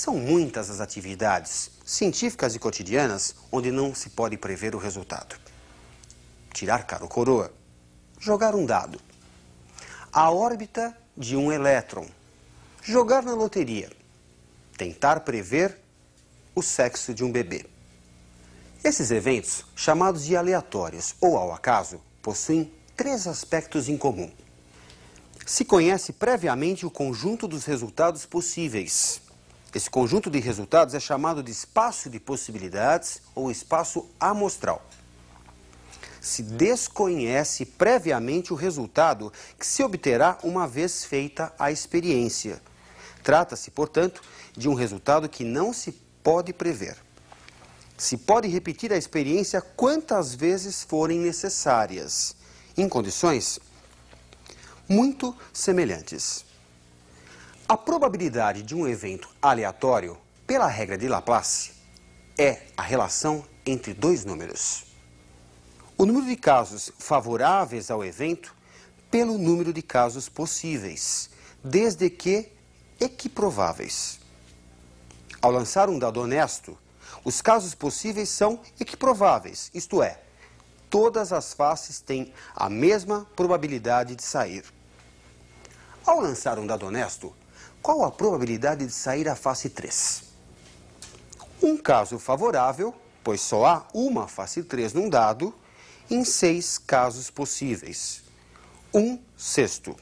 São muitas as atividades científicas e cotidianas onde não se pode prever o resultado. Tirar cara ou coroa, jogar um dado, a órbita de um elétron, jogar na loteria, tentar prever o sexo de um bebê. Esses eventos, chamados de aleatórios ou ao acaso, possuem 3 aspectos em comum. Se conhece previamente o conjunto dos resultados possíveis. Esse conjunto de resultados é chamado de espaço de possibilidades ou espaço amostral. Se desconhece previamente o resultado que se obterá uma vez feita a experiência. Trata-se, portanto, de um resultado que não se pode prever. Se pode repetir a experiência quantas vezes forem necessárias, em condições muito semelhantes. A probabilidade de um evento aleatório, pela regra de Laplace, é a relação entre 2 números. O número de casos favoráveis ao evento pelo número de casos possíveis, desde que equiprováveis. Ao lançar um dado honesto, os casos possíveis são equiprováveis, isto é, todas as faces têm a mesma probabilidade de sair. Ao lançar um dado honesto, qual a probabilidade de sair a face 3? Um caso favorável, pois só há uma face 3 num dado, em 6 casos possíveis. 1/6.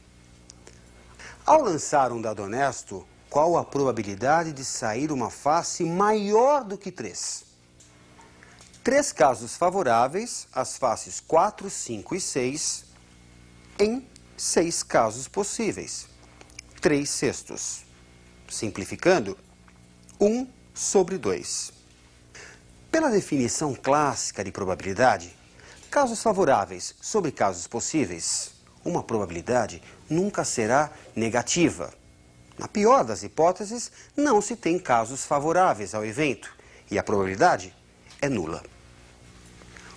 Ao lançar um dado honesto, qual a probabilidade de sair uma face maior do que 3? 3 casos favoráveis, as faces 4, 5 e 6, em 6 casos possíveis. 3/6. Simplificando, 1/2. Pela definição clássica de probabilidade, casos favoráveis sobre casos possíveis, uma probabilidade nunca será negativa. Na pior das hipóteses, não se tem casos favoráveis ao evento e a probabilidade é nula.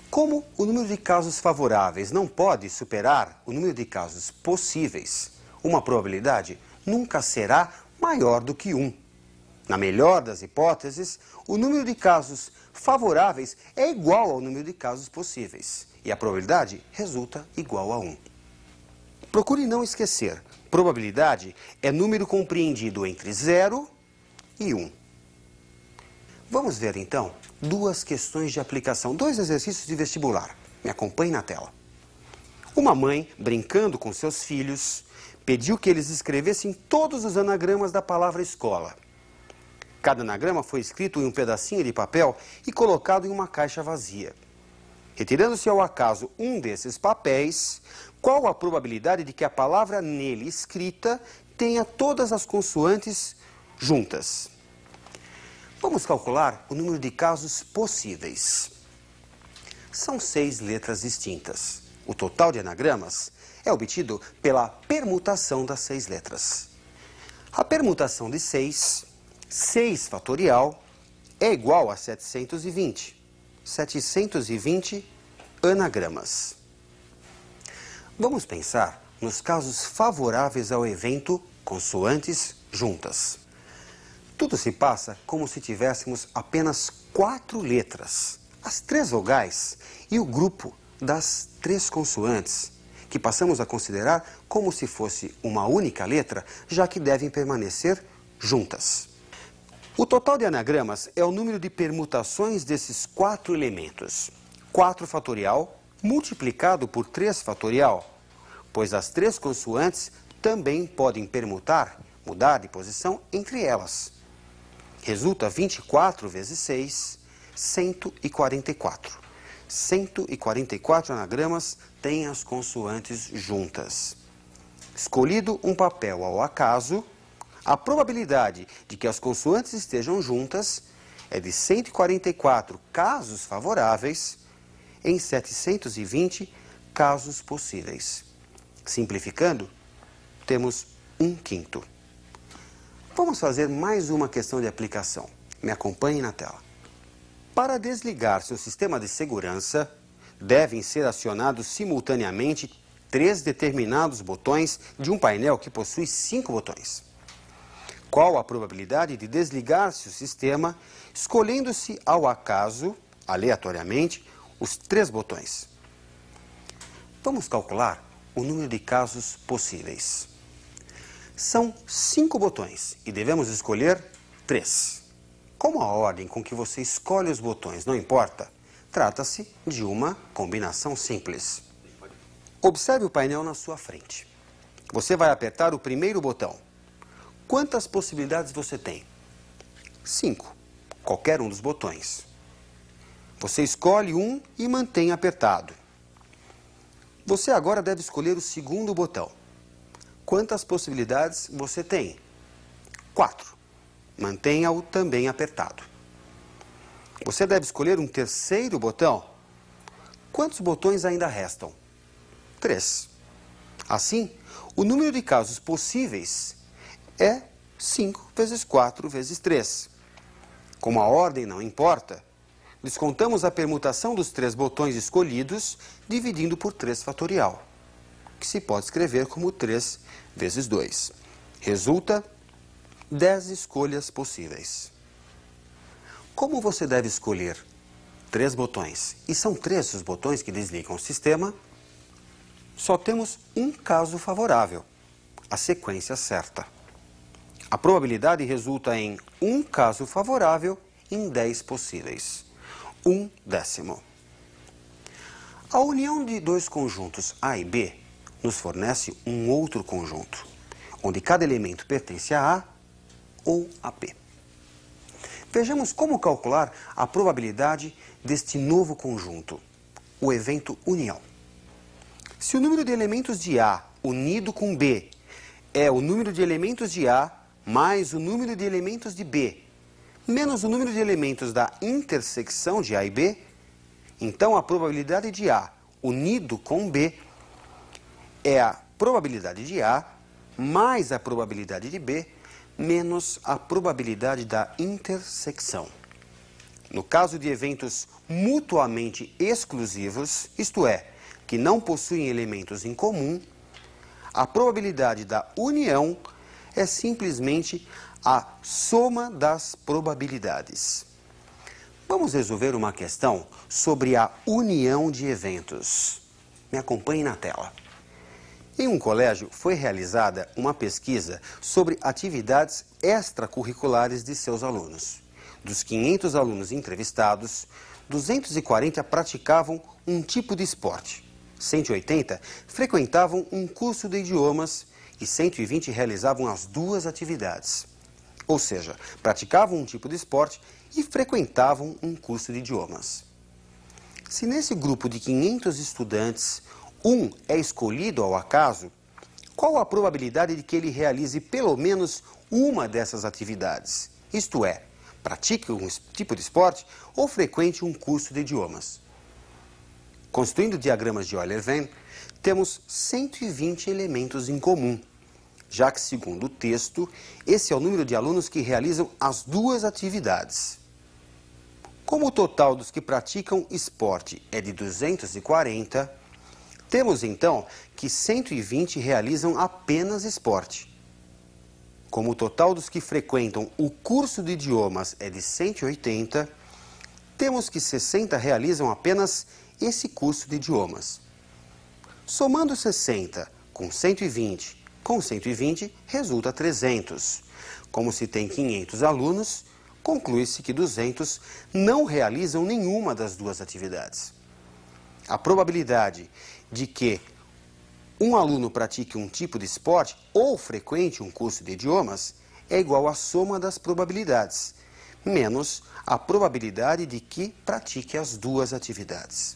Como o número de casos favoráveis não pode superar o número de casos possíveis, uma probabilidade nunca será maior do que 1. Na melhor das hipóteses, o número de casos favoráveis é igual ao número de casos possíveis e a probabilidade resulta igual a 1. Procure não esquecer, probabilidade é número compreendido entre 0 e 1. Vamos ver então 2 questões de aplicação, 2 exercícios de vestibular. Me acompanhe na tela. Uma mãe, brincando com seus filhos, pediu que eles escrevessem todos os anagramas da palavra escola. Cada anagrama foi escrito em um pedacinho de papel e colocado em uma caixa vazia. Retirando-se ao acaso um desses papéis, qual a probabilidade de que a palavra nele escrita tenha todas as consoantes juntas? Vamos calcular o número de casos possíveis. São 6 letras distintas. O total de anagramas é obtido pela permutação das 6 letras. A permutação de 6 fatorial, é igual a 720. 720 anagramas. Vamos pensar nos casos favoráveis ao evento consoantes juntas. Tudo se passa como se tivéssemos apenas 4 letras, as 3 vogais e o grupo das 3 consoantes, que passamos a considerar como se fosse uma única letra, já que devem permanecer juntas. O total de anagramas é o número de permutações desses 4 elementos. 4 fatorial multiplicado por 3 fatorial, pois as 3 consoantes também podem permutar, mudar de posição entre elas. Resulta 24 vezes 6, 144. 144 anagramas têm as consoantes juntas. Escolhido um papel ao acaso, a probabilidade de que as consoantes estejam juntas é de 144 casos favoráveis em 720 casos possíveis. Simplificando, temos 1/5. Vamos fazer mais uma questão de aplicação. Me acompanhe na tela. Para desligar seu sistema de segurança, devem ser acionados simultaneamente 3 determinados botões de um painel que possui 5 botões. Qual a probabilidade de desligar-se o sistema, escolhendo-se ao acaso, aleatoriamente, os 3 botões? Vamos calcular o número de casos possíveis. São 5 botões e devemos escolher 3. Como a ordem com que você escolhe os botões não importa, trata-se de uma combinação simples. Observe o painel na sua frente. Você vai apertar o primeiro botão. Quantas possibilidades você tem? 5. Qualquer um dos botões. Você escolhe um e mantém apertado. Você agora deve escolher o segundo botão. Quantas possibilidades você tem? 4. Mantenha-o também apertado. Você deve escolher um terceiro botão. Quantos botões ainda restam? 3. Assim, o número de casos possíveis é 5 vezes 4 vezes 3. Como a ordem não importa, descontamos a permutação dos 3 botões escolhidos dividindo por 3 fatorial, que se pode escrever como 3 vezes 2. Resulta 10 escolhas possíveis. Como você deve escolher 3 botões, e são 3 os botões que desligam o sistema, só temos um caso favorável, a sequência certa. A probabilidade resulta em um caso favorável em 10 possíveis. 1/10. A união de 2 conjuntos A e B nos fornece um outro conjunto, onde cada elemento pertence a A ou a B. Vejamos como calcular a probabilidade deste novo conjunto, o evento união. Se o número de elementos de A unido com B é o número de elementos de A mais o número de elementos de B, menos o número de elementos da intersecção de A e B, então a probabilidade de A unido com B é a probabilidade de A mais a probabilidade de B menos a probabilidade da intersecção. No caso de eventos mutuamente exclusivos, isto é, que não possuem elementos em comum, a probabilidade da união é simplesmente a soma das probabilidades. Vamos resolver uma questão sobre a união de eventos. Me acompanhe na tela. Em um colégio foi realizada uma pesquisa sobre atividades extracurriculares de seus alunos. Dos 500 alunos entrevistados, 240 praticavam um tipo de esporte, 180 frequentavam um curso de idiomas e 120 realizavam as 2 atividades. Ou seja, praticavam um tipo de esporte e frequentavam um curso de idiomas. Se nesse grupo de 500 estudantes, um é escolhido ao acaso, qual a probabilidade de que ele realize pelo menos uma dessas atividades? Isto é, pratique um tipo de esporte ou frequente um curso de idiomas. Construindo diagramas de Euler-Venn, temos 120 elementos em comum, já que, segundo o texto, esse é o número de alunos que realizam as 2 atividades. Como o total dos que praticam esporte é de 240, temos então que 120 realizam apenas esporte. Como o total dos que frequentam o curso de idiomas é de 180, temos que 60 realizam apenas esse curso de idiomas. Somando 60 com 120 com 120, resulta 300. Como se tem 500 alunos, conclui-se que 200 não realizam nenhuma das 2 atividades. A probabilidade de que um aluno pratique um tipo de esporte ou frequente um curso de idiomas é igual à soma das probabilidades, menos a probabilidade de que pratique as 2 atividades.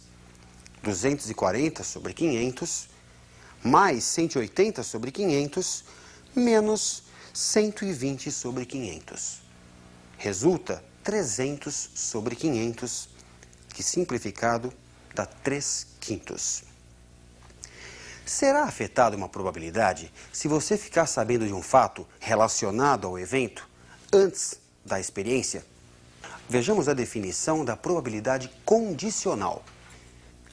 240 sobre 500, mais 180 sobre 500, menos 120 sobre 500. Resulta 300 sobre 500, que simplificado dá 3/5. Será afetada uma probabilidade se você ficar sabendo de um fato relacionado ao evento antes da experiência? Vejamos a definição da probabilidade condicional.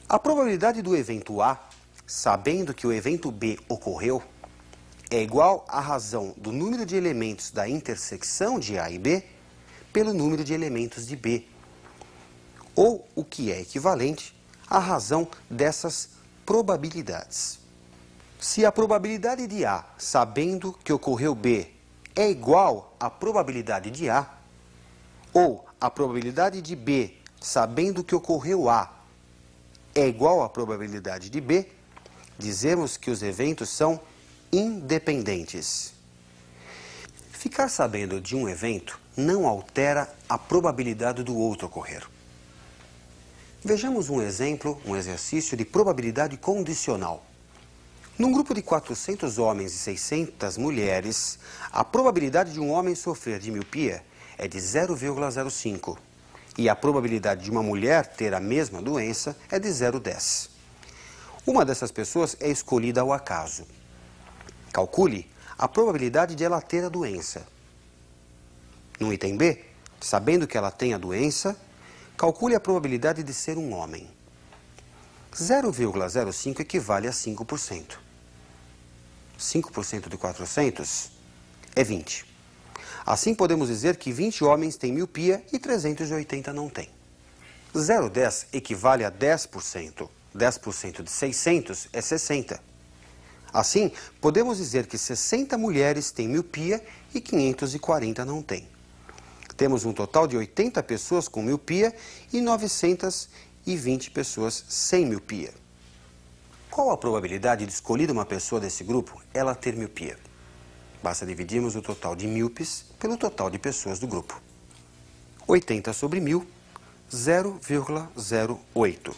A probabilidade do evento A, sabendo que o evento B ocorreu, é igual à razão do número de elementos da intersecção de A e B pelo número de elementos de B, ou o que é equivalente à razão dessas probabilidades. Se a probabilidade de A, sabendo que ocorreu B, é igual à probabilidade de A, ou a probabilidade de B, sabendo que ocorreu A, é igual à probabilidade de B, dizemos que os eventos são independentes. Ficar sabendo de um evento não altera a probabilidade do outro ocorrer. Vejamos um exemplo, um exercício de probabilidade condicional. Num grupo de 400 homens e 600 mulheres, a probabilidade de um homem sofrer de miopia é de 0,05 e a probabilidade de uma mulher ter a mesma doença é de 0,10. Uma dessas pessoas é escolhida ao acaso. Calcule a probabilidade de ela ter a doença. No item B, sabendo que ela tem a doença, calcule a probabilidade de ser um homem. 0,05 equivale a 5%. 5% de 400 é 20. Assim, podemos dizer que 20 homens têm miopia e 380 não têm. 0,10 equivale a 10%. 10% de 600 é 60. Assim, podemos dizer que 60 mulheres têm miopia e 540 não têm. Temos um total de 80 pessoas com miopia e 920 pessoas sem miopia. Qual a probabilidade de escolher uma pessoa desse grupo ela ter miopia? Basta dividirmos o total de míopes pelo total de pessoas do grupo. 80 sobre 1000, 0,08.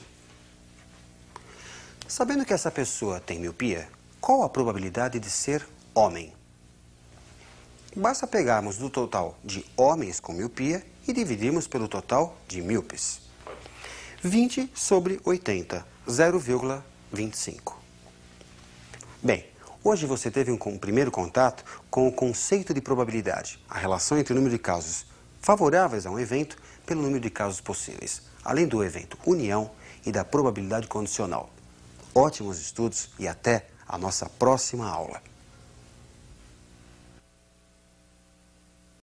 Sabendo que essa pessoa tem miopia, qual a probabilidade de ser homem? Basta pegarmos do total de homens com miopia e dividirmos pelo total de míopes. 20 sobre 80, 0,25. Bem, hoje você teve um primeiro contato com o conceito de probabilidade, a relação entre o número de casos favoráveis a um evento pelo número de casos possíveis, além do evento união e da probabilidade condicional. Ótimos estudos e até a nossa próxima aula.